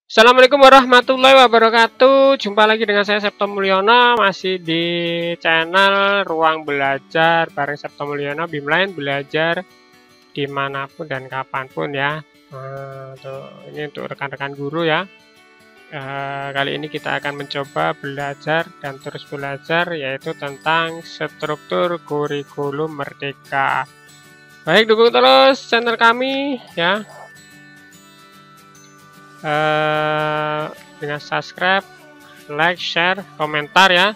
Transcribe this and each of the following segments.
Assalamualaikum warahmatullahi wabarakatuh. Jumpa lagi dengan saya Septo Mulyono, masih di channel Ruang Belajar bareng Septo Mulyono. Bimline belajar dimanapun dan kapanpun ya. Ini untuk rekan-rekan guru ya. Kali ini kita akan mencoba belajar dan terus belajar, yaitu tentang struktur kurikulum merdeka. Baik, dukung terus channel kami ya. Dengan subscribe, like, share, komentar ya.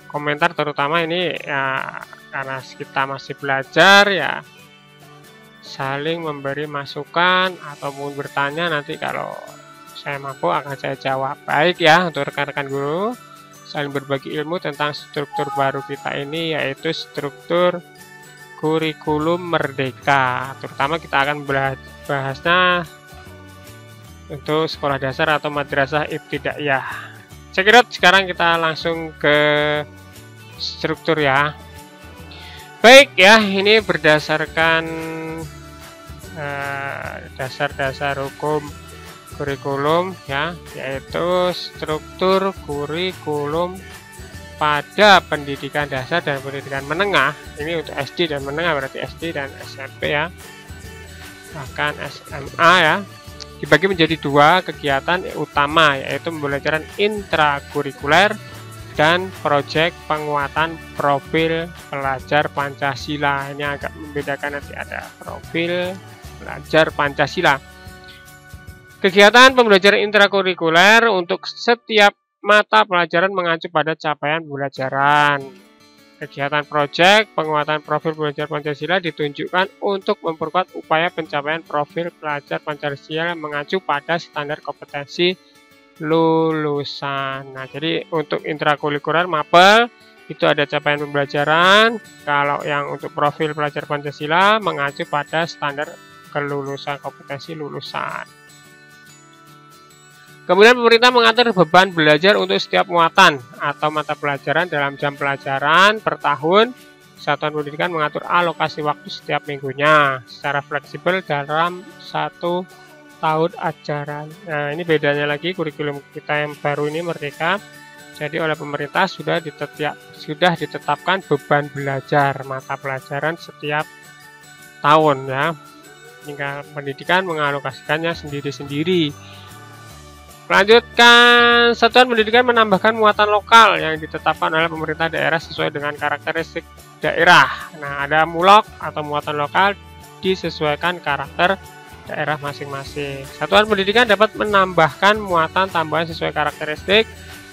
Komentar terutama ini ya, karena kita masih belajar ya, saling memberi masukan ataupun bertanya, nanti kalau saya mampu akan saya jawab. Baik ya, untuk rekan-rekan guru, saling berbagi ilmu tentang struktur baru kita ini, yaitu struktur kurikulum merdeka. Terutama kita akan bahasnya untuk sekolah dasar atau madrasah ibtidaiyah. Cekidot, sekarang kita langsung ke struktur ya. Baik ya, ini berdasarkan dasar-dasar hukum kurikulum ya, yaitu struktur kurikulum pada pendidikan dasar dan pendidikan menengah. Ini untuk SD dan menengah, berarti SD dan SMP ya, bahkan SMA ya. Dibagi menjadi dua kegiatan utama, yaitu pembelajaran intrakurikuler dan proyek penguatan profil pelajar Pancasila. Ini agak membedakan, nanti ada profil pelajar Pancasila. Kegiatan pembelajaran intrakurikuler untuk setiap mata pelajaran mengacu pada capaian pembelajaran. Kegiatan proyek penguatan profil pelajar Pancasila ditunjukkan untuk memperkuat upaya pencapaian profil pelajar Pancasila mengacu pada standar kompetensi lulusan. Nah, jadi untuk intrakurikuler mapel itu ada capaian pembelajaran. Kalau yang untuk profil pelajar Pancasila mengacu pada standar kelulusan kompetensi lulusan. Kemudian pemerintah mengatur beban belajar untuk setiap muatan atau mata pelajaran dalam jam pelajaran per tahun. Satuan pendidikan mengatur alokasi waktu setiap minggunya secara fleksibel dalam 1 tahun ajaran. Nah, ini bedanya lagi kurikulum kita yang baru ini Merdeka. Jadi oleh pemerintah sudah ditetapkan beban belajar mata pelajaran setiap tahun ya. Hingga pendidikan mengalokasikannya sendiri-sendiri. Melanjutkan, satuan pendidikan menambahkan muatan lokal yang ditetapkan oleh pemerintah daerah sesuai dengan karakteristik daerah. Nah, ada mulok atau muatan lokal disesuaikan karakter daerah masing-masing. Satuan pendidikan dapat menambahkan muatan tambahan sesuai karakteristik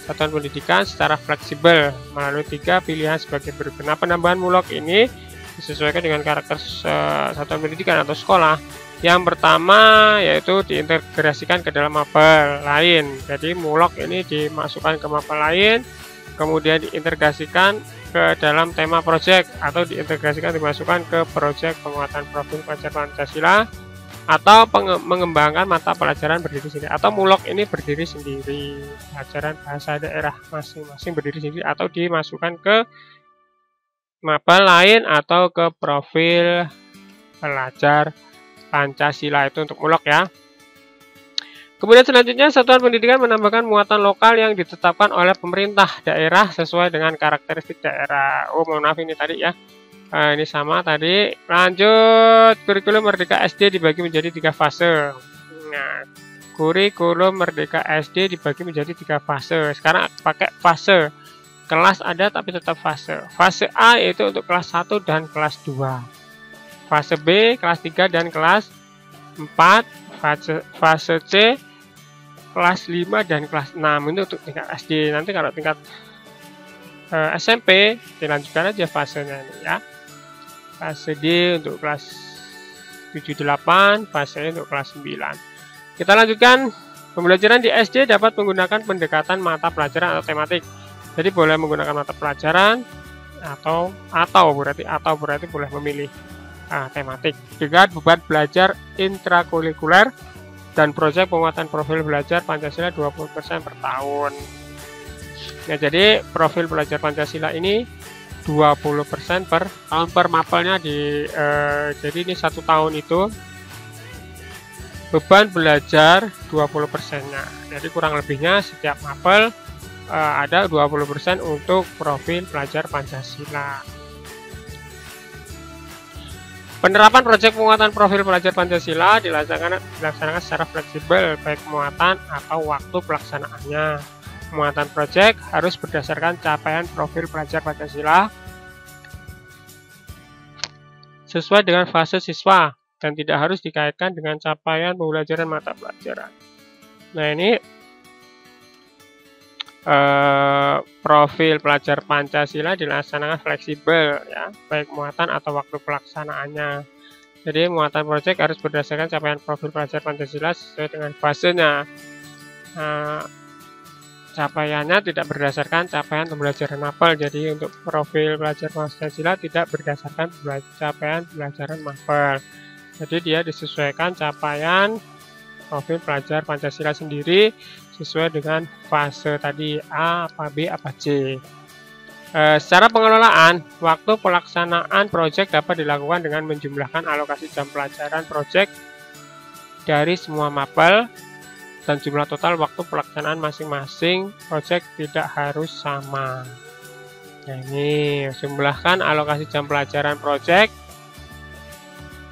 satuan pendidikan secara fleksibel melalui 3 pilihan sebagai berikut. Nah, penambahan mulok ini disesuaikan dengan karakter satuan pendidikan atau sekolah. Yang pertama yaitu diintegrasikan ke dalam mapel lain. Jadi mulok ini dimasukkan ke mapel lain, kemudian diintegrasikan ke dalam tema proyek atau dimasukkan ke proyek penguatan profil pelajar Pancasila, atau mengembangkan mata pelajaran berdiri sendiri, atau mulok ini berdiri sendiri, pelajaran bahasa daerah masing-masing berdiri sendiri atau dimasukkan ke mapel lain atau ke profil pelajar Pancasila. Itu untuk mulok ya. Kemudian selanjutnya, satuan pendidikan menambahkan muatan lokal yang ditetapkan oleh pemerintah daerah sesuai dengan karakteristik daerah. Oh, mohon maaf ini tadi ya. Ini sama tadi. Lanjut, kurikulum Merdeka SD dibagi menjadi 3 fase. Nah, kurikulum Merdeka SD dibagi menjadi 3 fase. Sekarang pakai fase. Kelas ada tapi tetap fase. Fase A yaitu untuk kelas 1 dan kelas 2. Fase B kelas 3 dan kelas 4, fase C kelas 5 dan kelas 6. Ini untuk tingkat SD. Nanti kalau tingkat SMP dilanjutkan aja fasenya ini ya. Fase D untuk kelas 7-8, fase E untuk kelas 9. Kita lanjutkan. Pembelajaran di SD dapat menggunakan pendekatan mata pelajaran atau tematik. Jadi boleh menggunakan mata pelajaran atau berarti boleh memilih tematik. Dengan beban belajar intrakurikuler dan proyek penguatan profil belajar Pancasila 20% per tahun. Nah, jadi profil belajar Pancasila ini 20% per tahun per mapelnya jadi ini 1 tahun itu beban belajar 20%-nya. Jadi kurang lebihnya setiap mapel ada 20% untuk profil pelajar Pancasila. Penerapan proyek penguatan profil pelajar Pancasila dilaksanakan secara fleksibel, baik muatan atau waktu pelaksanaannya. Muatan proyek harus berdasarkan capaian profil pelajar Pancasila sesuai dengan fase siswa dan tidak harus dikaitkan dengan capaian pembelajaran mata pelajaran. Nah, ini profil pelajar Pancasila dilaksanakan fleksibel, ya, baik muatan atau waktu pelaksanaannya. Jadi muatan proyek harus berdasarkan capaian profil pelajar Pancasila sesuai dengan fasenya. Capaiannya tidak berdasarkan capaian pembelajaran mapel. Jadi untuk profil pelajar Pancasila tidak berdasarkan capaian pembelajaran mapel. Jadi dia disesuaikan capaian profil pelajar Pancasila sendiri sesuai dengan fase tadi, A, apa B, apa C. Secara pengelolaan, waktu pelaksanaan proyek dapat dilakukan dengan menjumlahkan alokasi jam pelajaran proyek dari semua mapel dan jumlah total waktu pelaksanaan masing-masing proyek tidak harus sama. Nah, ini jumlahkan alokasi jam pelajaran proyek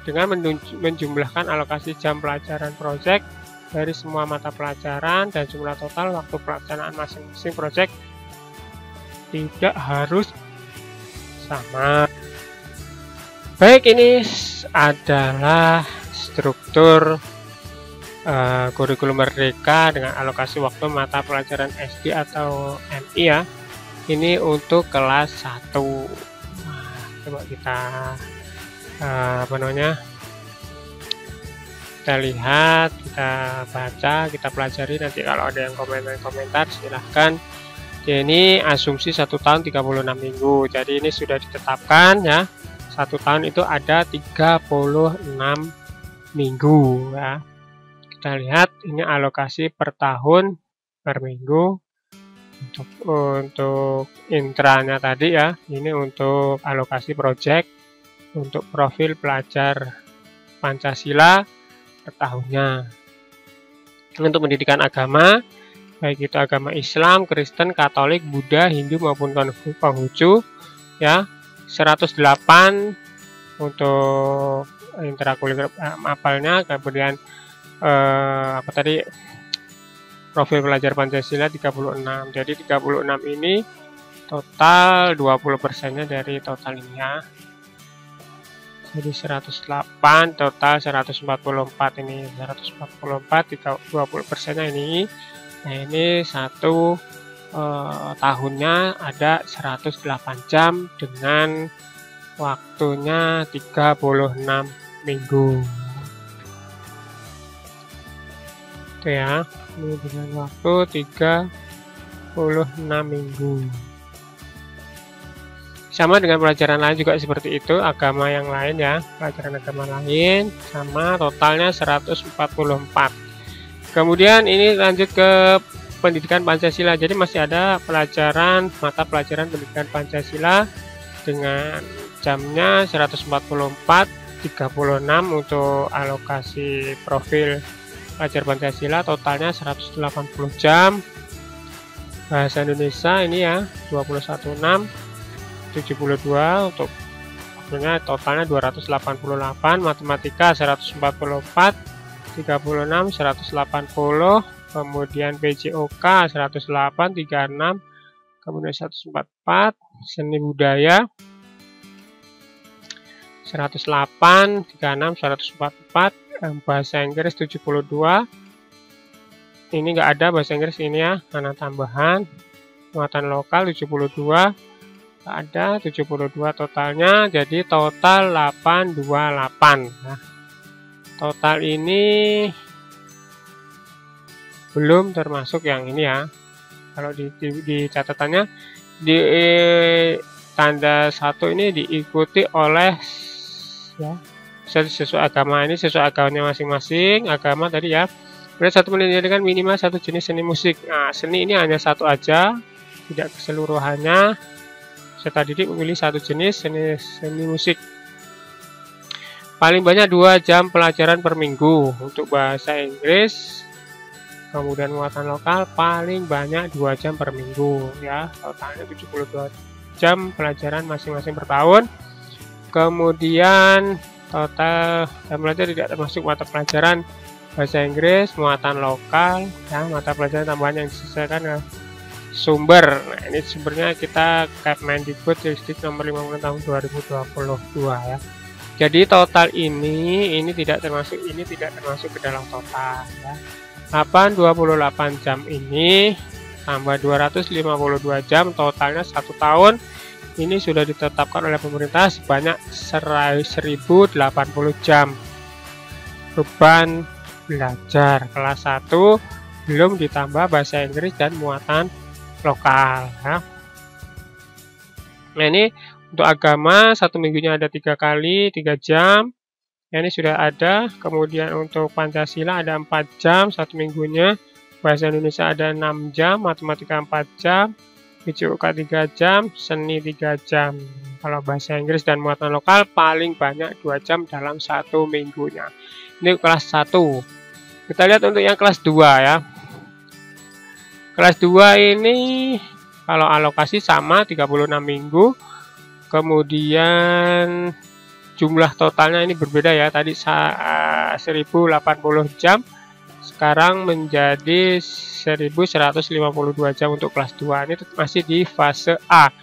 dengan menjumlahkan alokasi jam pelajaran proyek dari semua mata pelajaran dan jumlah total waktu pelaksanaan masing-masing proyek tidak harus sama. Baik, ini adalah struktur kurikulum merdeka dengan alokasi waktu mata pelajaran SD atau MI, ya. Ini untuk kelas 1. Nah, coba kita kita lihat, kita baca, kita pelajari. Nanti kalau ada yang komentar silahkan. Ini asumsi 1 tahun 36 minggu. Jadi ini sudah ditetapkan, ya. 1 tahun itu ada 36 minggu, ya. Kita lihat ini alokasi per tahun per minggu untuk intranya tadi, ya. Ini untuk alokasi proyek untuk profil pelajar Pancasila per tahunnya. Untuk pendidikan agama, baik itu agama Islam, Kristen, Katolik, Buddha, Hindu maupun Konghucu, ya, 108 untuk intrakurikuler mapelnya. Kemudian profil pelajar Pancasila 36. Jadi 36 ini total 20%-nya dari total ini, ya. Jadi 108 total 144, ini 144 20%-nya ini. Nah, ini satu tahunnya ada 108 jam dengan waktunya 36 minggu. Itu, ya. Ini dengan waktu 36 minggu. Sama dengan pelajaran lain juga seperti itu, agama yang lain, ya, pelajaran agama lain sama totalnya 144. Kemudian ini lanjut ke pendidikan Pancasila. Jadi masih ada mata pelajaran pendidikan Pancasila dengan jamnya 144, 36 untuk alokasi profil pelajar Pancasila, totalnya 180 jam. Bahasa Indonesia ini, ya, 21/6 72 untuk waktunya totalnya 288. Matematika 144, 36 180. Kemudian PJOK 108 36, kemudian 144. Seni budaya 108 36 144. Bahasa Inggris 72. Ini enggak ada bahasa Inggris ini, ya, karena tambahan. Muatan lokal 72. Ada 72 totalnya, jadi total 828. Nah, total ini belum termasuk yang ini, ya. Kalau di catatannya di tanda 1 ini diikuti oleh, ya, sesuai agama. Ini sesuai agamanya masing-masing agama tadi, ya. Kemudian satu pendidikan minimal satu jenis seni musik. Nah, seni ini hanya satu aja, tidak keseluruhannya. Peserta didik memilih satu jenis seni musik. paling banyak 2 jam pelajaran per minggu. Untuk bahasa Inggris, kemudian muatan lokal paling banyak 2 jam per minggu ya, totalnya 72 jam pelajaran masing-masing per tahun. Kemudian total jam belajar tidak termasuk mata pelajaran bahasa Inggris, muatan lokal ya, mata pelajaran tambahan yang disesuaikan dengan sumber. Nah, ini sumbernya kita Kemendikbud Ristek nomor 50 tahun 2022 ya. Jadi total ini tidak termasuk ke dalam total ya. 28 jam ini tambah 252 jam, totalnya 1 tahun ini sudah ditetapkan oleh pemerintah sebanyak 1080 jam beban belajar kelas 1, belum ditambah bahasa Inggris dan muatan lokal ya. Nah, ini untuk agama 1 minggunya ada 3 kali 3 jam. Ini sudah ada. Kemudian untuk Pancasila ada 4 jam 1 minggunya, bahasa Indonesia ada 6 jam, matematika 4 jam, BCUK 3 jam, seni 3 jam. Kalau bahasa Inggris dan muatan lokal paling banyak 2 jam dalam 1 minggunya. Ini kelas 1. Kita lihat untuk yang kelas 2 ya. Kelas 2 ini kalau alokasi sama 36 minggu. Kemudian jumlah totalnya ini berbeda ya, tadi 1080 jam, sekarang menjadi 1152 jam untuk kelas 2. Ini masih di fase A.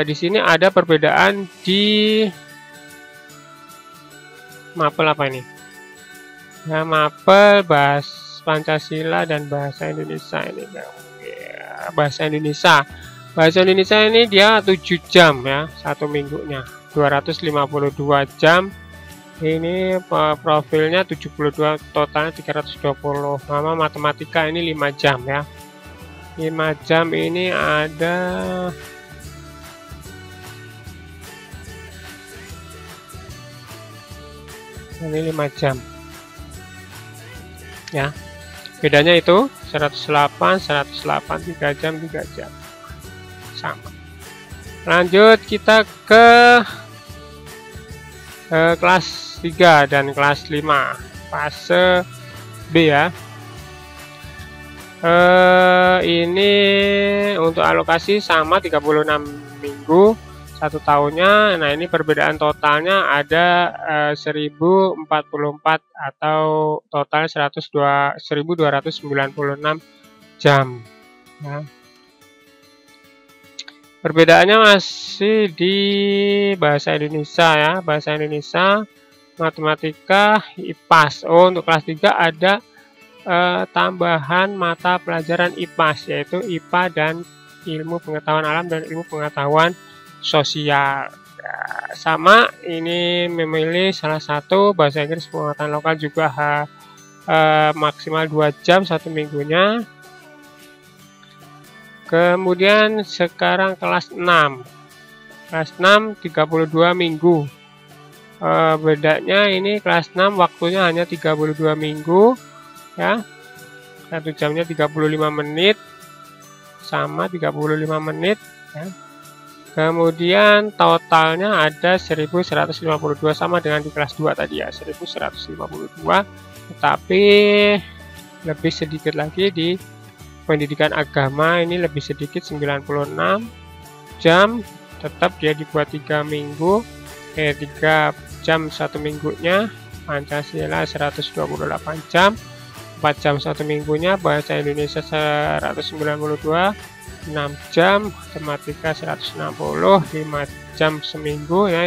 Di sini ada perbedaan di mapel apa ini? Ya, mapel bahasa Pancasila dan bahasa Indonesia ini. Ya, bahasa Indonesia. Bahasa Indonesia ini dia 7 jam ya 1 minggunya. 252 jam, ini profilnya 72, totalnya 320. Sama matematika ini 5 jam ya, 5 jam ini ada ini 5 jam ya, bedanya itu 108 3 jam 3 jam sama. Lanjut kita ke kelas 3 dan kelas 5 fase B ya. Ini untuk alokasi sama 36 minggu 1 tahunnya. Nah, ini perbedaan totalnya ada 1044 atau total 1296 jam ya. Perbedaannya masih di bahasa Indonesia ya, bahasa Indonesia, matematika, IPAS. Untuk kelas 3 ada tambahan mata pelajaran IPAS, yaitu IPA dan ilmu pengetahuan alam dan ilmu pengetahuan sosial. Ya, sama, ini memilih salah satu. Bahasa Inggris pengetahuan lokal juga maksimal 2 jam 1 minggunya. Kemudian sekarang kelas 6. Kelas 6 32 minggu. Bedanya ini kelas 6 waktunya hanya 32 minggu ya. 1 jamnya 35 menit sama 35 menit ya. Kemudian totalnya ada 1152 sama dengan di kelas 2 tadi ya, 1152, tetapi lebih sedikit lagi di pendidikan agama, ini lebih sedikit 96 jam, tetap dia dibuat 3 minggu, 3 jam 1 minggunya. Pancasila 128 jam, 4 jam 1 minggunya. Bahasa Indonesia 192, 6 jam. Matematika 160, 5 jam seminggu ya.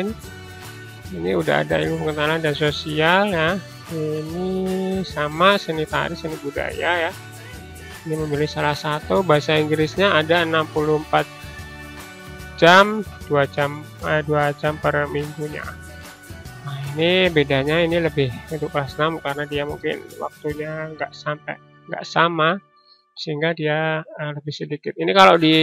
Ini udah ada ilmu pengetahuan dan sosial ya. Ini sama seni tari, seni budaya ya. Ini memilih salah satu. Bahasa Inggrisnya ada 64 jam, 2 jam per minggunya. Nah, ini bedanya, ini lebih untuk kelas 6 karena dia mungkin waktunya nggak sama, sehingga dia lebih sedikit. Ini kalau di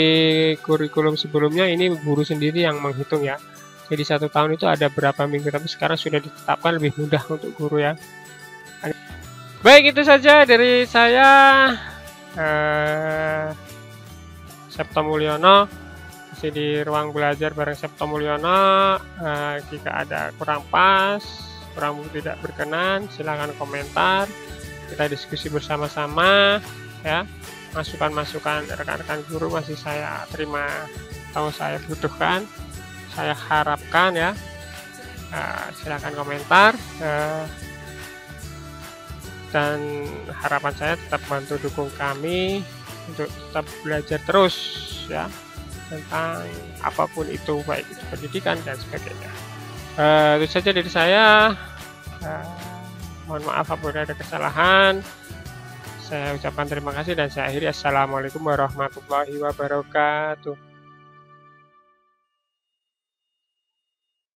kurikulum sebelumnya ini guru sendiri yang menghitung ya. Jadi 1 tahun itu ada berapa minggu, tapi sekarang sudah ditetapkan lebih mudah untuk guru ya. Baik, itu saja dari saya. Septo Mulyono. masih di ruang belajar bareng Septo Mulyono. Jika ada kurang pas, kurang tidak berkenan, silahkan komentar. Kita diskusi bersama-sama ya. Masukan-masukan rekan-rekan guru masih saya terima atau saya butuhkan, saya harapkan ya. Silahkan komentar. Dan harapan saya tetap bantu dukung kami untuk tetap belajar terus ya tentang apapun itu, baik itu pendidikan dan sebagainya. Itu saja dari saya. Mohon maaf apabila ada kesalahan. Saya ucapkan terima kasih dan saya akhiri. Assalamualaikum warahmatullahi wabarakatuh.